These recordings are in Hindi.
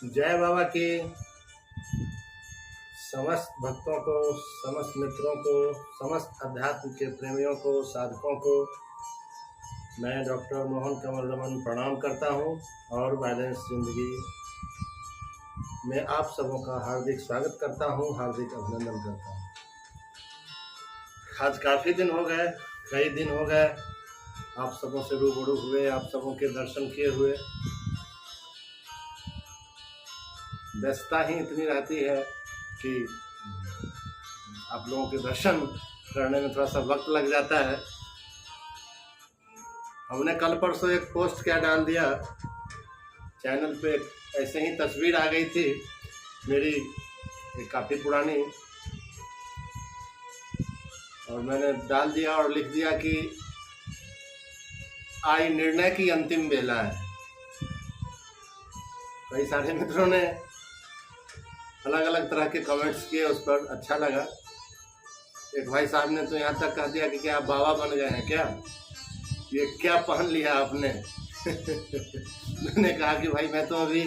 जय बाबा की समस्त भक्तों को, समस्त मित्रों को, समस्त अध्यात्म के प्रेमियों को, साधकों को मैं डॉक्टर मोहन कमल रमन प्रणाम करता हूं और बैलेंस जिंदगी में आप सबों का हार्दिक स्वागत करता हूं, हार्दिक अभिनंदन करता हूं। आज काफ़ी दिन हो गए, कई दिन हो गए आप सबों से रूबरू हुए, आप सबों के दर्शन किए हुए। व्यस्तता ही इतनी रहती है कि आप लोगों के दर्शन करने में थोड़ा सा वक्त लग जाता है। हमने कल परसों एक पोस्ट क्या डाल दिया चैनल पे, ऐसे ही तस्वीर आ गई थी मेरी काफ़ी पुरानी, और मैंने डाल दिया और लिख दिया कि आई निर्णय की अंतिम बेला है। कई सारे मित्रों ने अलग अलग तरह के कमेंट्स किए, उस पर अच्छा लगा। एक भाई साहब ने तो यहाँ तक कह दिया कि क्या आप बाबा बन गए हैं क्या, ये क्या पहन लिया आपने। मैंने कहा कि भाई मैं तो अभी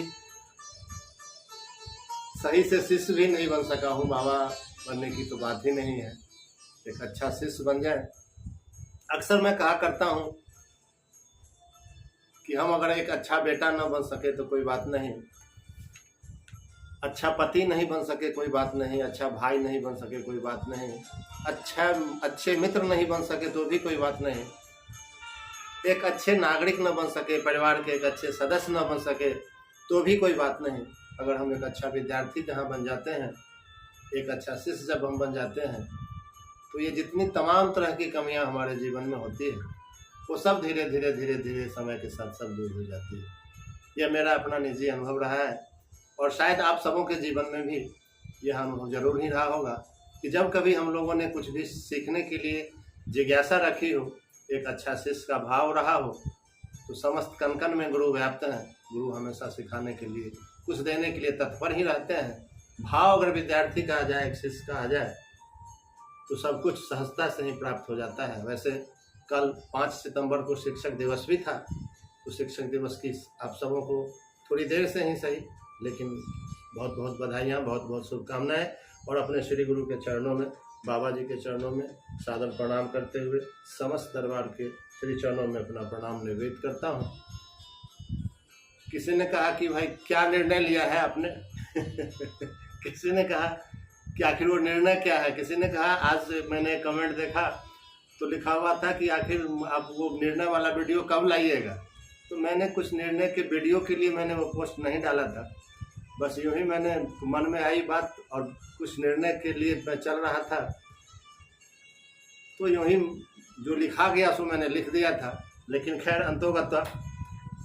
सही से शिष्य भी नहीं बन सका हूँ, बाबा बनने की तो बात ही नहीं है, एक अच्छा शिष्य बन जाए। अक्सर मैं कहा करता हूँ कि हम अगर एक अच्छा बेटा न बन सके तो कोई बात नहीं, अच्छा पति नहीं बन सके कोई बात नहीं, अच्छा भाई नहीं बन सके कोई बात नहीं, अच्छे मित्र नहीं बन सके तो भी कोई बात नहीं, एक अच्छे नागरिक न बन सके, परिवार के एक अच्छे सदस्य न बन सके तो भी कोई बात नहीं। अगर हम एक अच्छा विद्यार्थी जहाँ बन जाते हैं, एक अच्छा शिष्य जब हम बन जाते हैं, तो ये जितनी तमाम तरह की कमियां हमारे जीवन में होती है वो सब धीरे धीरे धीरे धीरे समय के साथ सब दूर हो जाती है। यह मेरा अपना निजी अनुभव रहा है और शायद आप सबों के जीवन में भी यह अनुभव जरूर ही रहा होगा कि जब कभी हम लोगों ने कुछ भी सीखने के लिए जिज्ञासा रखी हो, एक अच्छा शिष्य का भाव रहा हो, तो समस्त कण कण में गुरु व्याप्त हैं। गुरु हमेशा सिखाने के लिए, कुछ देने के लिए तत्पर ही रहते हैं। भाव अगर विद्यार्थी का आ जाए, एक शिष्य का आ जाए, तो सब कुछ सहजता से ही प्राप्त हो जाता है। वैसे कल 5 सितंबर को शिक्षक दिवस भी था, तो शिक्षक दिवस की आप सबों को थोड़ी देर से ही सही लेकिन बहुत बहुत बधाइयाँ, बहुत बहुत शुभकामनाएं, और अपने श्री गुरु के चरणों में, बाबा जी के चरणों में सादर प्रणाम करते हुए समस्त दरबार के श्री चरणों में अपना प्रणाम निवेदित करता हूँ। किसी ने कहा कि भाई क्या निर्णय लिया है आपने। किसी ने कहा कि आखिर वो निर्णय क्या है। किसी ने कहा, आज मैंने कमेंट देखा तो लिखा हुआ था कि आखिर आप वो निर्णय वाला वीडियो कब लाइएगा। तो मैंने कुछ निर्णय के वीडियो के लिए मैंने वो पोस्ट नहीं डाला था, बस यूँ ही मैंने मन में आई बात और कुछ निर्णय के लिए मैं चल रहा था, तो यूँ ही जो लिखा गया सो मैंने लिख दिया था। लेकिन खैर अंतोगत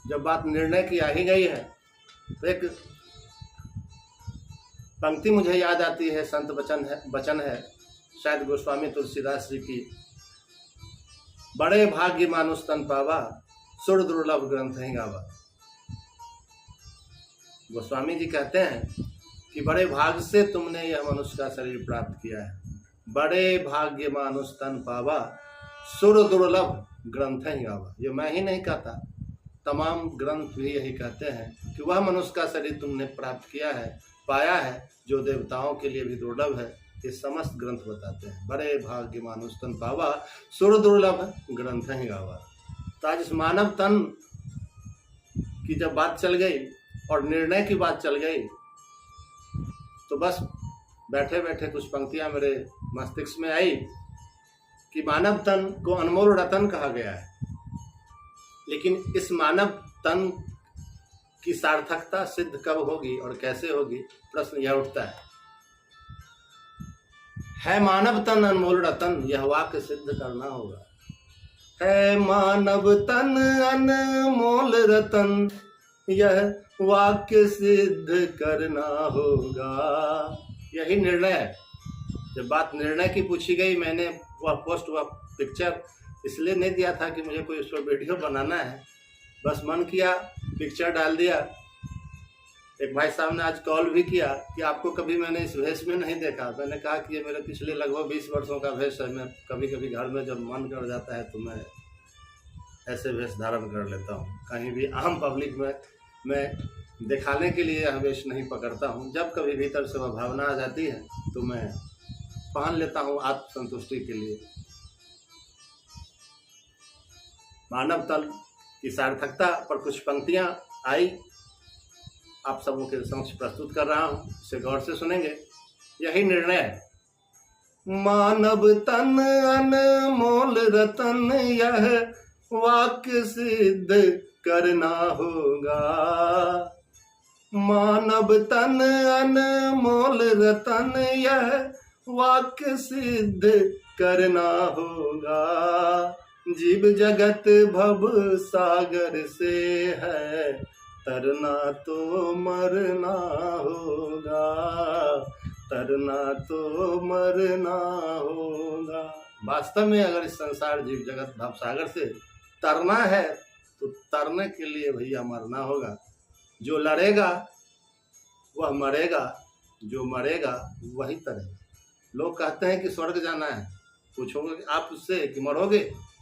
जब बात निर्णय की आ ही गई है तो एक पंक्ति मुझे याद आती है, संत वचन है शायद गोस्वामी तुलसीदास जी की, बड़े भाग्य मानुष तन पावा, सुर दुर्लभ ग्रंथ ही गावा। गोस्वामी जी कहते हैं कि बड़े भाग्य से तुमने यह मनुष्य का शरीर प्राप्त किया है, बड़े भाग्य मानुष तन पावा, सुर दुर्लभ ग्रंथ ही गावा। ये मैं ही नहीं कहता, तमाम ग्रंथ भी यही कहते हैं कि वह मनुष्य का शरीर तुमने प्राप्त किया है, पाया है, जो देवताओं के लिए भी दुर्लभ है। ये समस्त ग्रंथ बताते हैं, बड़े भाग्य मानुष तन पावा, सुर दुर्लभ ग्रंथ ही गावा। तो आज इस मानव तन की जब बात चल गई और निर्णय की बात चल गई, तो बस बैठे बैठे कुछ पंक्तियां मेरे मस्तिष्क में आई कि मानव तन को अनमोल रतन कहा गया है, लेकिन इस मानव तन की सार्थकता सिद्ध कब होगी और कैसे होगी, प्रश्न यह उठता है मानव तन अनमोल रतन, यह वाक्य सिद्ध करना होगा। है मानव तन अनमोल रतन, यह वाक्य सिद्ध करना होगा। यही निर्णय है। जब बात निर्णय की पूछी गई, मैंने वह पोस्ट, वह पिक्चर इसलिए नहीं दिया था कि मुझे कोई उस पर वीडियो बनाना है, बस मन किया पिक्चर डाल दिया। एक भाई साहब ने आज कॉल भी किया कि आपको कभी मैंने इस भेष में नहीं देखा। मैंने कहा कि ये मेरे पिछले लगभग 20 वर्षों का भेष है। मैं कभी कभी घर में जब मन कर जाता है तो मैं ऐसे भेष धारण कर लेता हूँ। कहीं भी आम पब्लिक में मैं दिखाने के लिए यह वेश नहीं पकड़ता हूँ। जब कभी भीतर से वह भावना आ जाती है तो मैं पहन लेता हूँ आत्मसंतुष्टि के लिए। मानव तन की सार्थकता पर कुछ पंक्तियां आई, आप सबों के समक्ष प्रस्तुत कर रहा हूँ, इसे गौर से सुनेंगे। यही निर्णय है। मानव तन अनमोल रतन, यह वाक्य सिद्ध करना होगा। मानव तन अनमोल रतन, यह वाक्य सिद्ध करना होगा। जीव जगत भव सागर से है, तरना तो मरना होगा, तरना तो मरना होगा। वास्तव में अगर इस संसार जीव जगत भव सागर से तरना है तो तरने के लिए भैया मरना होगा। जो लड़ेगा वह मरेगा, जो मरेगा वही तरेगा। लोग कहते हैं कि स्वर्ग जाना है, पूछोगे आप उससे कि मरोगे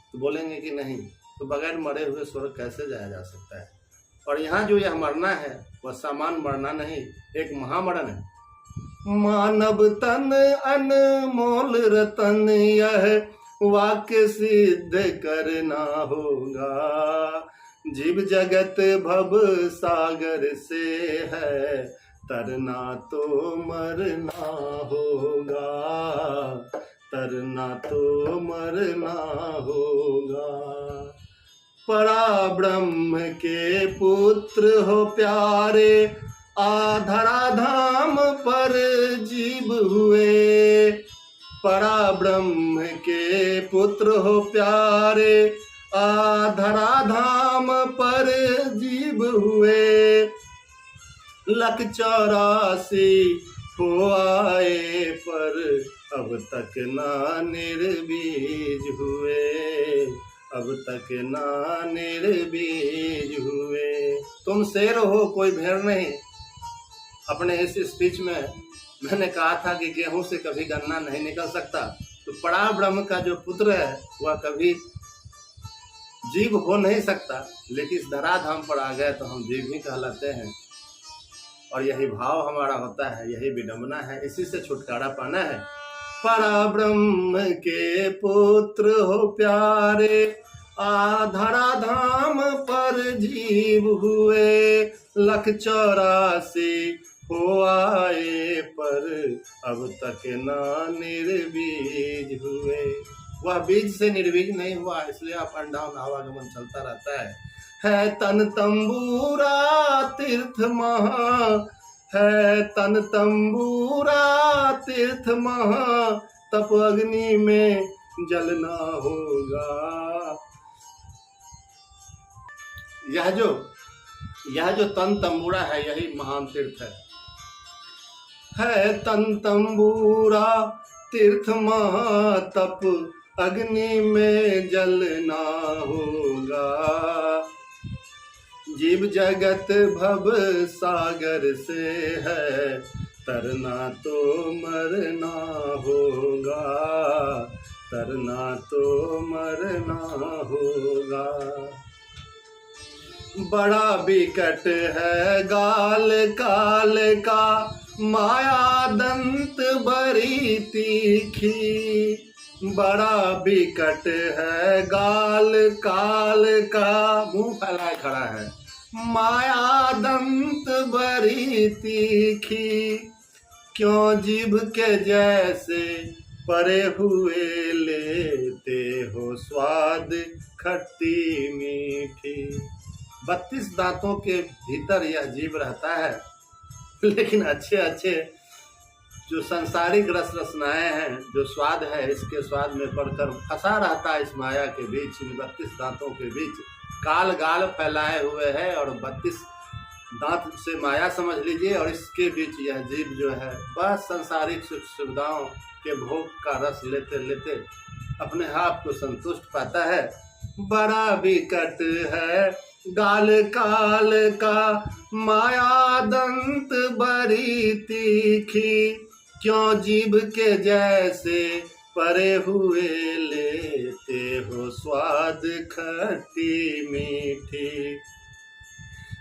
तो बोलेंगे कि नहीं, तो बगैर मरे हुए स्वर्ग कैसे जाया जा सकता है। और यहाँ जो यह मरना है वह सामान्य मरना नहीं, एक महामरण है। मानव तन अनमोल रतन, यह वाक्य सिद्ध करना होगा। जीव जगत भव सागर से है, तरना तो मरना होगा, तरना तो मरना होगा। परा ब्रह्म के पुत्र हो प्यारे, आधरा धाम पर जीव हुए। परा ब्रह्म के पुत्र हो प्यारे, आधरा धाम पर जीव हुए। लख 84 हो आए पर अब तक ना निर्बीज हुए, अब तक ना निर्बीज हुए। तुम शेर हो कोई भेड़ नहीं। अपने इस स्पीच में मैंने कहा था कि गेहूं से कभी गन्ना नहीं निकल सकता, तो परा ब्रह्म का जो पुत्र है वह कभी जीव हो नहीं सकता, लेकिन इस धराधाम पर आ गए तो हम जीव ही कहलाते हैं। और यही भाव हमारा होता है, यही विडंबना है, इसी से छुटकारा पाना है। परा ब्रह्म के पुत्र हो प्यारे, आधरा धाम पर जीव हुए। लख 84 हो आए पर अब तक ना निर्बीज हुए। वह बीज से निर्बीज नहीं हुआ, इसलिए अप एंड डाउन आवागमन चलता रहता है तन तंबूरा तीर्थ महा, है तन तंबूरा तीर्थ महा, तप अग्नि में जलना होगा। यह जो तन तंबूरा है यही महान तीर्थ है तन तंबूरा तीर्थ महा, तप अग्नि में जलना होगा। जीव जगत भव सागर से है, तरना तो मरना होगा, तरना तो मरना होगा। बड़ा बिकट है गाल काल का, माया दंत बड़ी तीखी। बड़ा बिकट है गाल काल का, मुंह फैलाए खड़ा है, माया दंत बड़ी तीखी। क्यों जीभ के जैसे परे हुए लेते हो स्वाद खट्टी मीठी। 32 दांतों के भीतर यह जीव रहता है, लेकिन अच्छे अच्छे जो सांसारिक रस रसनाएं हैं, जो स्वाद है, इसके स्वाद में पड़कर फंसा रहता है इस माया के बीच, इन 32 दांतों के बीच। काल गाल फैलाए हुए है और 32 दांत से माया समझ लीजिए, और इसके बीच यह जीव जो है बस सांसारिक सुख सुविधाओं के भोग का रस लेते लेते अपने आप को संतुष्ट पाता है। बड़ा विकट है गाल काल का, माया दंत बड़ी तीखी। क्यों जीभ के जैसे परे हुए लेते हो स्वाद खट्टी मीठी।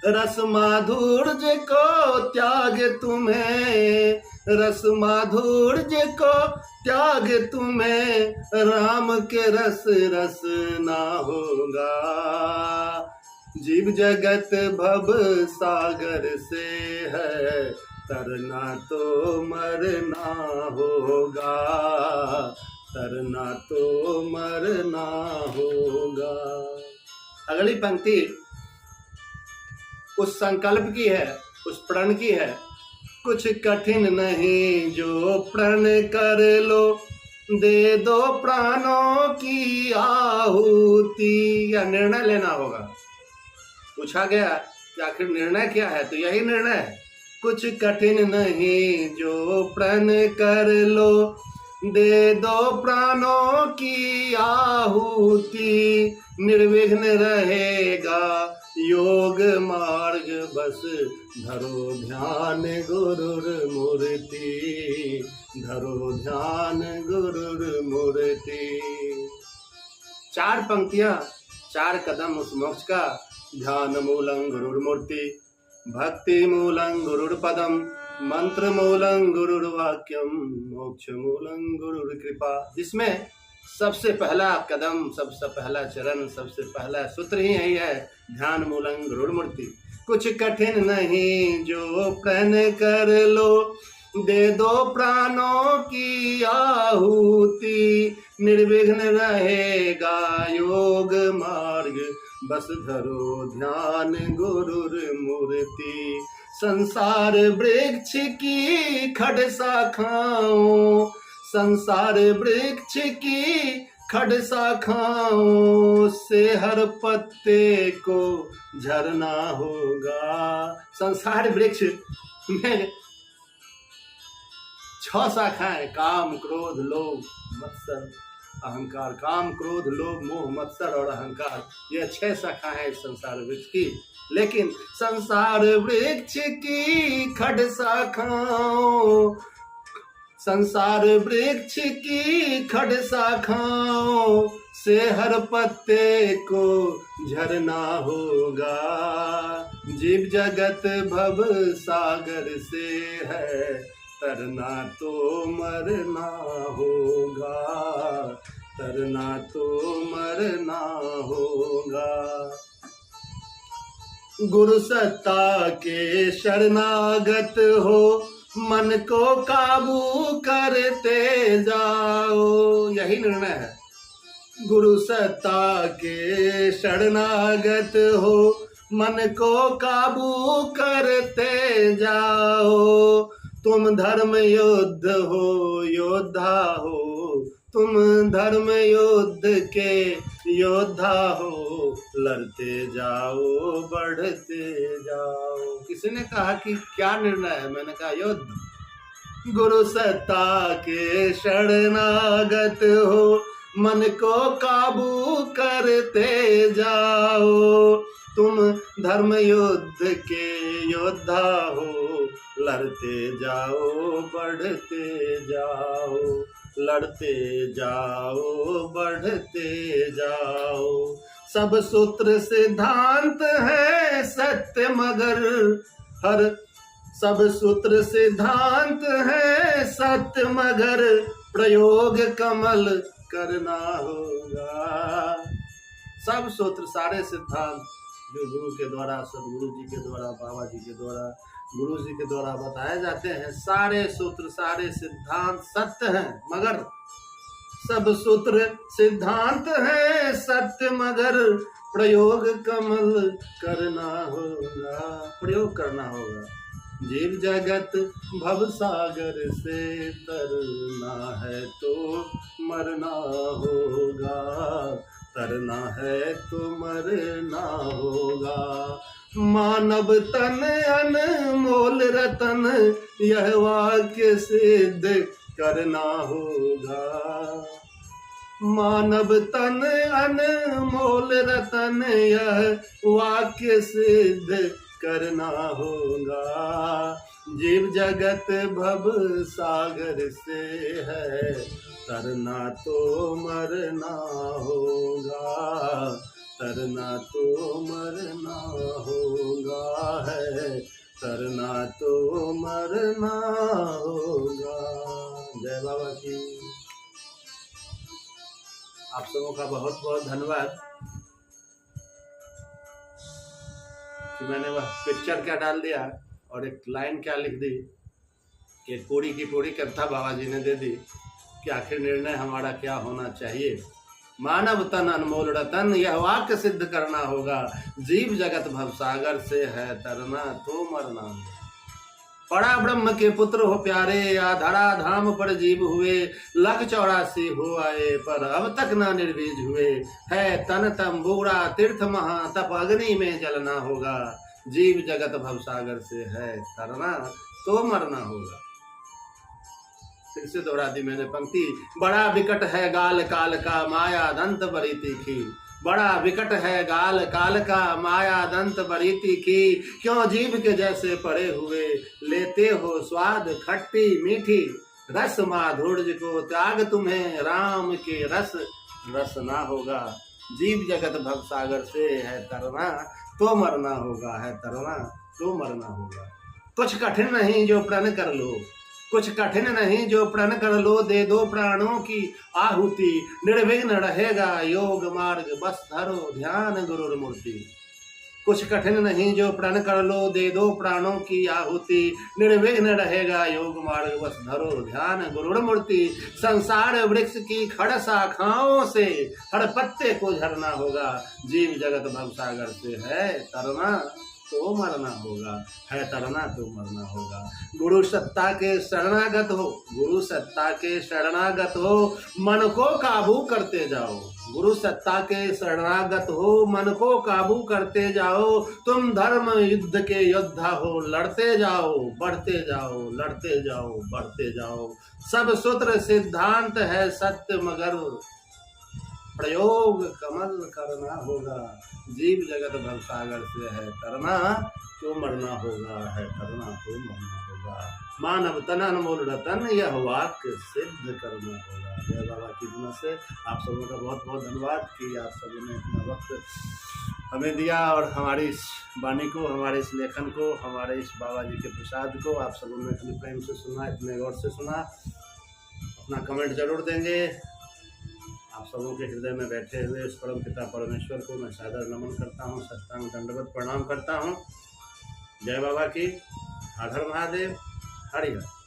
रस माधुर्य को त्याग तुम्हें, रस माधुर्य को त्याग तुम्हें, राम के रस रस ना होगा। जीव जगत भव सागर से है, तरना तो मरना होगा, तरना तो मरना होगा। अगली पंक्ति उस संकल्प की है, उस प्रण की है। कुछ कठिन नहीं जो प्रण कर लो, दे दो प्राणों की आहुति। या निर्णय लेना होगा। पूछा गया कि आखिर निर्णय क्या है, तो यही निर्णय है। कुछ कठिन नहीं जो प्रण कर लो, दे दो प्राणों की आहुति। निर्विघ्न रहेगा योग मार्ग, बस धरो ध्यान गुरुर मूर्ति, धरो ध्यान गुरुर मूर्ति। 4 पंक्तियां, 4 कदम उस मोक्ष का। ध्यान मूलं गुरुर मूर्ति, भक्ति मूलं गुरुर पदम, मंत्र मूलं गुरुर वाक्यम, मोक्ष मूलं गुरुर कृपा। जिसमें सबसे पहला कदम, सबसे पहला चरण, सबसे पहला सूत्र ही यही है, ध्यान मूलं गुरुर मूर्ति। कुछ कठिन नहीं जो प्रण कर लो, दे दो प्राणों की आहुति। निर्विघ्न रहेगा योग मार्ग, बस धरो ध्यान गुरुर मूर्ति। संसार वृक्ष की खड़ शाखाओं, संसार वृक्ष की खड़ शाखाओं से हर पत्ते को झरना होगा। संसार वृक्ष में 6 शाखाएं, काम क्रोध लोभ मत्सर अहंकार। काम क्रोध लोभ मोह मत्सर और अहंकार, ये 6 शाखाएं हैं इस संसार वृक्ष की। लेकिन संसार वृक्ष की खड़ शाखाओं, संसार वृक्ष की खड़ शाखाओं से हर पत्ते को झरना होगा। जीव जगत भव सागर से है, तरना तो मरना होगा, तरना तो मरना होगा। गुरु सत्ता के शरणागत हो, मन को काबू करते जाओ। यही निर्णय है। गुरु सत्ता के शरणागत हो, मन को काबू करते जाओ। तुम धर्म युद्ध हो योद्धा हो, तुम धर्म युद्ध के योद्धा हो। लड़ते जाओ बढ़ते जाओ। किसी ने कहा कि क्या निर्णय है, मैंने कहा युद्ध। गुरु सत्ता के शरणागत हो, मन को काबू करते जाओ। तुम धर्म युद्ध के योद्धा हो, लड़ते जाओ बढ़ते जाओ, लड़ते जाओ बढ़ते जाओ। सब सूत्र सिद्धांत है सत्य मगर हर, सब सूत्र सिद्धांत है सत्य मगर प्रयोग कमल करना होगा। सब सूत्र सारे सिद्धांत जो गुरु के द्वारा, सदगुरु जी के द्वारा, बाबा जी के द्वारा, गुरु जी के द्वारा बताए जाते हैं, सारे सूत्र सारे सिद्धांत सत्य हैं, मगर सब सूत्र सिद्धांत है सत्य मगर प्रयोग कमल करना होगा, प्रयोग करना होगा। जीव जगत भव सागर से तरना है तो मरना होगा, तरना है तो मरना होगा। मानव तन अनमोल रतन, यह वाक्य सिद्ध करना होगा। मानव तन अनमोल रतन, यह वाक्य सिद्ध करना होगा। जीव जगत भव सागर से है, तरना तो मरना होगा, तरना तो मरना होगा है, तरना तो मरना होगा। जय बाबा की। आप सबों का बहुत बहुत धन्यवाद कि मैंने वह पिक्चर क्या डाल दिया और एक लाइन क्या लिख दी कि पूरी की पूरी कविता बाबा जी ने दे दी कि आखिर निर्णय हमारा क्या होना चाहिए। मानव तन अनमोल रतन, यह वाक्य सिद्ध करना होगा, जीव जगत भवसागर से है तरना तो मरना। पड़ा ब्रह्म के पुत्र हो प्यारे, या धरा धाम पर जीव हुए, 184 हो आए पर अब तक ना निर्बीज हुए। है तन तंबूरा तीर्थ महा, तप अग्नि में जलना होगा, जीव जगत भवसागर से है तरना तो मरना होगा। फिर से दोहरा दी मैंने पंक्ति। बड़ा विकट है गाल काल का, माया दंत बड़ी तीखी। बड़ा विकट है गाल काल का, माया दंत बड़ी तीखी। क्यों जीभ के जैसे पड़े हुए, लेते हो स्वाद खट्टी मीठी। रस माधुर्य को त्याग तुम्हें, राम के रस रस ना होगा, जीव जगत भवसागर से है तरना तो मरना होगा, है तरना तो मरना होगा। कुछ कठिन नहीं जो प्रण कर लो, कुछ कठिन नहीं जो प्रण कर लो, दे दो प्राणों की आहुति, निर्विघ्न रहेगा योग मार्ग, बस धरो ध्यान गुरुर मूर्ति। कुछ कठिन नहीं जो प्रण कर लो, दे दो प्राणों की आहुति, निर्विघ्न रहेगा योग मार्ग, बस धरो ध्यान गुरुर मूर्ति। संसार वृक्ष की खड़ शाखाओं से हर पत्ते को झरना होगा, जीव जगत भवसागर से है तरना तो मरना होगा, है तरना तो मरना होगा। गुरु सत्ता के शरणागत हो, गुरु सत्ता के शरणागत हो, मन को काबू करते जाओ। गुरु सत्ता के शरणागत हो, मन को काबू करते जाओ। तुम धर्म युद्ध के योद्धा हो, लड़ते जाओ बढ़ते जाओ, लड़ते जाओ बढ़ते जाओ। सब सूत्र सिद्धांत है सत्य, मगर प्रयोग कमल करना होगा, जीव जगत भवसागर से है तरना तो मरना होगा, है तरना तो मरना होगा। मानव तन अनमोल रतन, यह वाक्य सिद्ध करना होगा। जय बाबा की गुण से आप सबों का बहुत बहुत धन्यवाद कि आप सबों ने इतना वक्त हमें दिया और हमारी इस वाणी को, हमारे इस लेखन को, हमारे इस बाबा जी के प्रसाद को आप सबों ने इतने प्रेम से सुना, इतने गौर से सुना। अपना कमेंट जरूर देंगे। आप सबों के हृदय में बैठे हुए उस परम पिता परमेश्वर को मैं सादर नमन करता हूँ, साष्टांग दंडवत प्रणाम करता हूँ। जय बाबा की। हर हर महादेव। हरि हर।